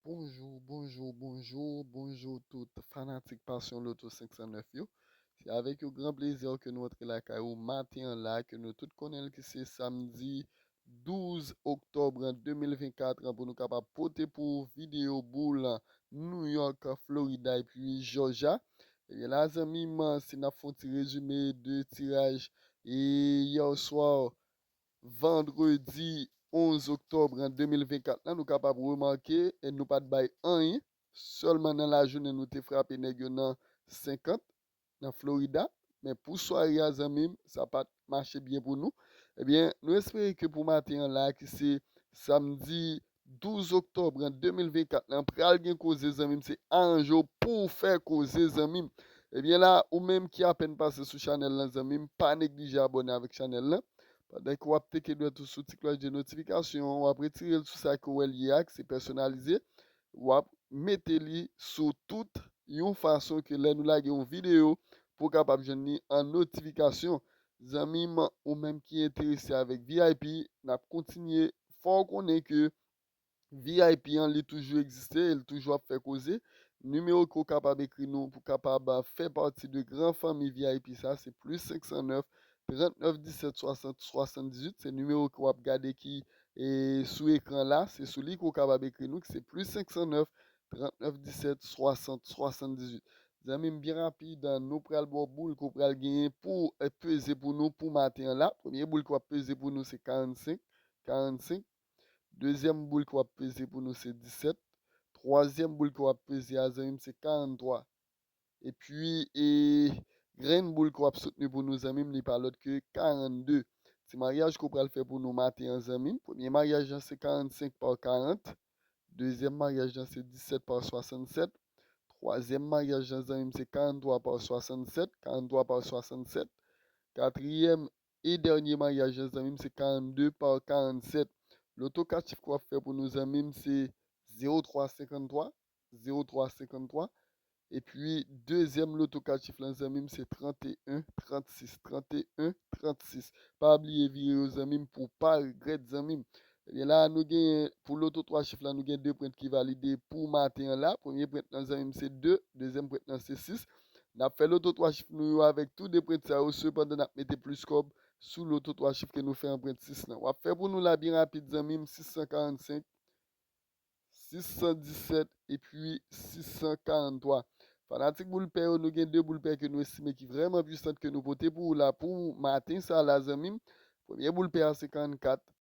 Bonjour tout fanatique passion Loto 509 yo. C'est avec un grand plaisir que nous entrons la caillou matin là, que nous tous connaissons que c'est samedi 12 octobre 2024 pour nous capables porter pour vidéo boule New York, Florida et puis Georgia. Et bien là, amis, c'est n'a fait un petit résumé de tirage et hier soir vendredi 11 octobre 2024, là, nous sommes capables de remarquer et nous pas de bail rien. Seulement dans la journée, nous avons frappé nèg yo dans 50 dans Florida. Mais pour soirée, les amis, ça n'a pas marché bien pour nous. Eh bien, nous espérons que pour matin là, qui c'est samedi 12 octobre 2024, là, pral gen cause les amis, c'est un jour pour faire cause les amis. Eh bien là, ou même qui a peine passé sur Chanel, les amis, pas négliger abonner avec Chanel là. Pendant que vous avez tout sous cloche de notification, vous avez retiré tout ça que vous avez c'est personnalisé. Vous mettez-le sur toute une façon que là nous avons une vidéo pour capable de en notification. Les amis ou même qui est intéressé avec VIP, n'a continué. Faut qu'on ait que VIP en lui toujours existé, il toujours fait causer. Numéro qu'on capable d'écrire nous pour capable faire partie de grande famille VIP, ça c'est plus 509 39 17 60 78. C'est le numéro qu'on va regarder qui est sous écran là. C'est celui qu'on capable d'écrire nous, c'est plus 509 39 17 60 78. Les amis, bien rapide, nous prenons le boule qu'on pral gagner pour peser pour nous pour matin là. Premier boule qu'on va peser pour nous, c'est 45. 45. Deuxième boule qui va peser pour nous, c'est 17. Troisième boule qui va peser à Zamim, c'est 43. Et puis, graine boule qui va soutenir pour nous, Zamim, n'est pas l'autre que 42. C'est mariage qu'on va le faire pour nous matin, Zamim. Premier mariage, c'est 45 par 40. Deuxième mariage, c'est 17 par 67. Troisième mariage, Zamim, c'est 43 par 67. 43 par 67. Quatrième et dernier mariage, Zamim, c'est 42 par 47. L'autocatif qu'on va faire pour nos amis, c'est 0353. 0353. Et puis, deuxième l'autocatif, les amis, c'est 31, 36. 31, 36. Pas oublier virer aux amis pour pas regretter les amis. Et là, nous avons, pour l'auto 3 chiffres, là, nous avons deux points qui validés pour matin là. Premier point, les amis, c'est 2. Deuxième point, c'est 6. On a fait l'auto 3 chiffres nous avec tous les points de ça. Cependant, on a mis plus cob sous l'auto 3 chiffres que nous faisons en point 6. On va faire pour nous là bien rapide, les amis, 645. 617 et puis 643. Fanatique boule paire, nous avons deux boules paires que nous estimons qui sont vraiment puissantes que nous votons pour là pour matin ça la zamim. Premier boule paire 54.